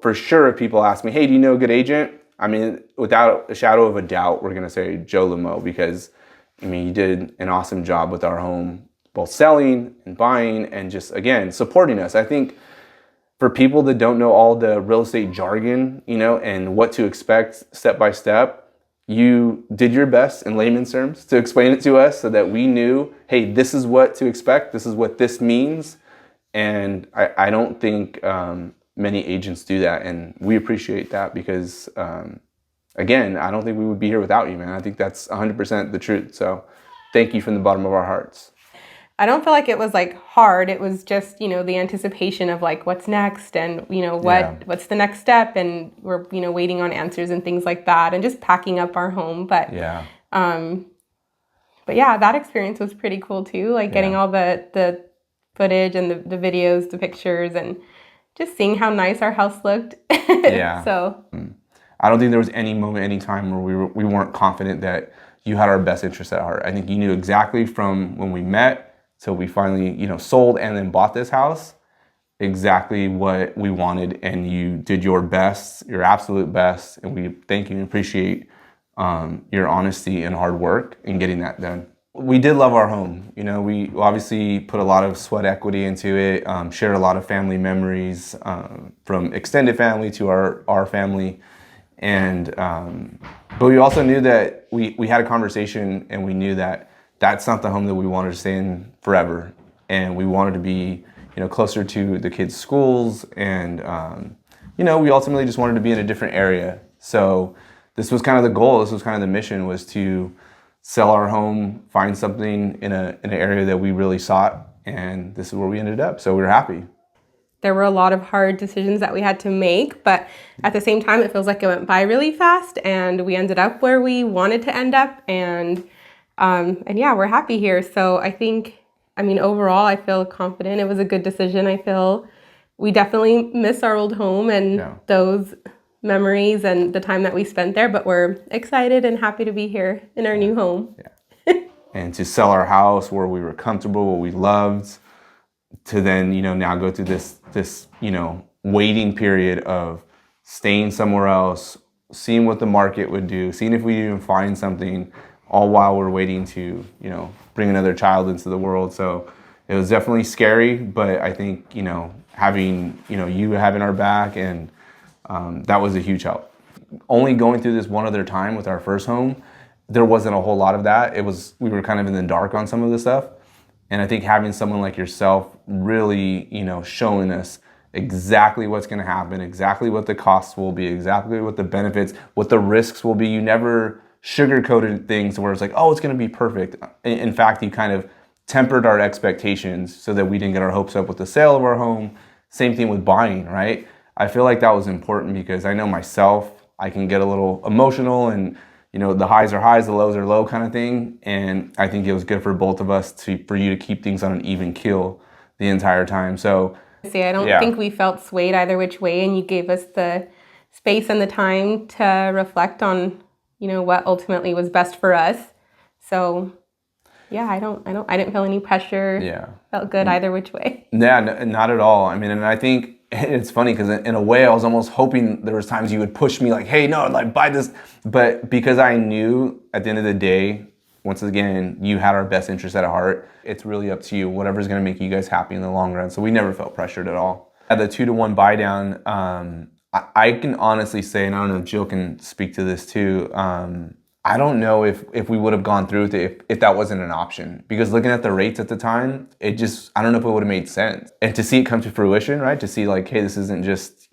for sure, if people ask me, hey, do you know a good agent? I mean, without a shadow of a doubt, we're going to say Joe Limo, because, you did an awesome job with our home, both selling and buying and just, again, supporting us. I think for people that don't know all the real estate jargon, and what to expect step by step, you did your best in layman's terms to explain it to us so that we knew, hey, this is what to expect. This is what this means. And I don't think many agents do that. And we appreciate that because, again, I don't think we would be here without you, man. I think that's 100% the truth. So thank you from the bottom of our hearts. I don't feel like it was like hard. It was just, the anticipation of like what's next and, what's the next step. And we're, waiting on answers and things like that and just packing up our home. But yeah, that experience was pretty cool too. Like getting all the footage and the videos, the pictures, and just seeing how nice our house looked. Yeah. So I don't think there was any moment, any time where we weren't confident that you had our best interest at heart. I think you knew exactly from when we met till we finally, sold and then bought this house, exactly what we wanted, and you did your best, your absolute best, and we thank you and appreciate your honesty and hard work in getting that done. We did love our home. We obviously put a lot of sweat equity into it, shared a lot of family memories, from extended family to our family. And but we also knew that we had a conversation, and we knew that that's not the home that we wanted to stay in forever. And we wanted to be, closer to the kids' schools. And, we ultimately just wanted to be in a different area. So this was kind of the goal. This was kind of the mission, was to sell our home, find something in an area that we really sought. And this is where we ended up. So we were happy. There were a lot of hard decisions that we had to make, but at the same time, it feels like it went by really fast, and we ended up where we wanted to end up. And yeah, we're happy here. So I think, overall, I feel confident. It was a good decision. I feel we definitely miss our old home and those memories and the time that we spent there, but we're excited and happy to be here in our new home. Yeah. And to sell our house where we were comfortable, what we loved, to then, now go through this, waiting period of staying somewhere else, seeing what the market would do, seeing if we even find something, all while we're waiting to, bring another child into the world. So it was definitely scary, but I think, having, you having our back, and that was a huge help. Only going through this one other time with our first home, there wasn't a whole lot of that. We were kind of in the dark on some of the stuff. And I think having someone like yourself really, showing us exactly what's going to happen, exactly what the costs will be, exactly what the benefits, what the risks will be. You never sugar-coated things where it's like, oh, it's going to be perfect. In fact, you kind of tempered our expectations so that we didn't get our hopes up with the sale of our home. Same thing with buying, right? I feel like that was important because I know myself, I can get a little emotional, and the highs are highs, the lows are low kind of thing. And I think it was good for both of us for you to keep things on an even keel the entire time. So I don't think we felt swayed either which way, and you gave us the space and the time to reflect on, what ultimately was best for us. So yeah, I didn't feel any pressure. Yeah. Felt good either which way. Yeah, not at all. And I think it's funny because in a way I was almost hoping there was times you would push me like, hey, no, like buy this. But because I knew at the end of the day, once again, you had our best interest at heart. It's really up to you, whatever's going to make you guys happy in the long run. So we never felt pressured at all. At the 2-to-1 buy down, I can honestly say, and I don't know if Jill can speak to this too, I don't know if we would have gone through with it if that wasn't an option. Because looking at the rates at the time, I don't know if it would have made sense. And to see it come to fruition, right? To see like, hey, this isn't just,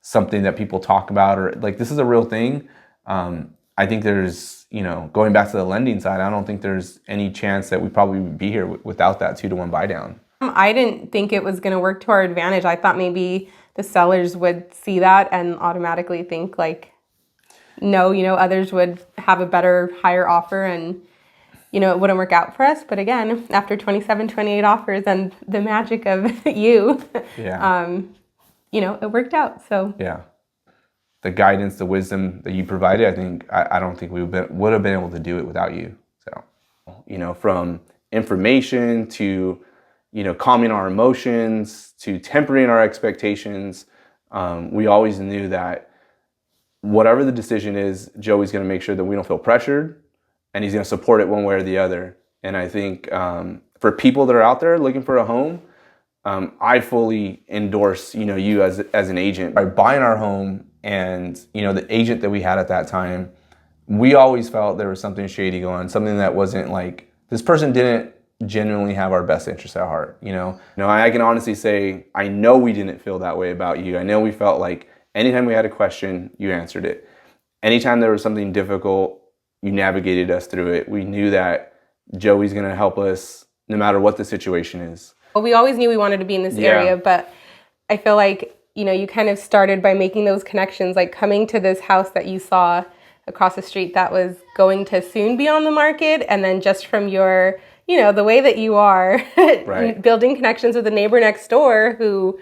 something that people talk about, or like this is a real thing. I think there's, going back to the lending side, I don't think there's any chance that we probably would be here without that 2-to-1 buy down. I didn't think it was going to work to our advantage. I thought maybe the sellers would see that and automatically think like, no, others would have a better, higher offer, and, it wouldn't work out for us. But again, after 27, 28 offers and the magic of you, it worked out. So yeah, the guidance, the wisdom that you provided, I don't think we would have been able to do it without you. So, from information to, calming our emotions to tempering our expectations, we always knew that whatever the decision is, Joey's going to make sure that we don't feel pressured, and he's going to support it one way or the other. And I think for people that are out there looking for a home, I fully endorse, you as an agent. By buying our home and, the agent that we had at that time, we always felt there was something shady going on, something that wasn't like, this person didn't genuinely have our best interests at heart, I can honestly say, I know we didn't feel that way about you. I know we felt like anytime we had a question, you answered it. Anytime there was something difficult, you navigated us through it. We knew that Joey's going to help us no matter what the situation is. Well, we always knew we wanted to be in this area, but I feel like, you kind of started by making those connections, like coming to this house that you saw across the street that was going to soon be on the market. And then just from your, the way that you are, Right. building connections with the neighbor next door who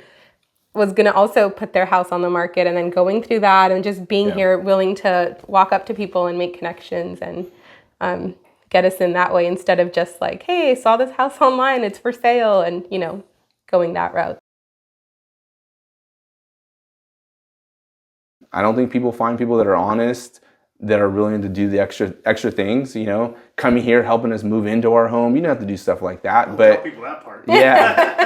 was going to also put their house on the market, and then going through that and just being here, willing to walk up to people and make connections and get us in that way, instead of just like, hey, I saw this house online, it's for sale, and, going that route. I don't think people find people that are honest, that are willing to do the extra things, coming here, helping us move into our home. You don't have to do stuff like that. Don't but tell people that part. Yeah.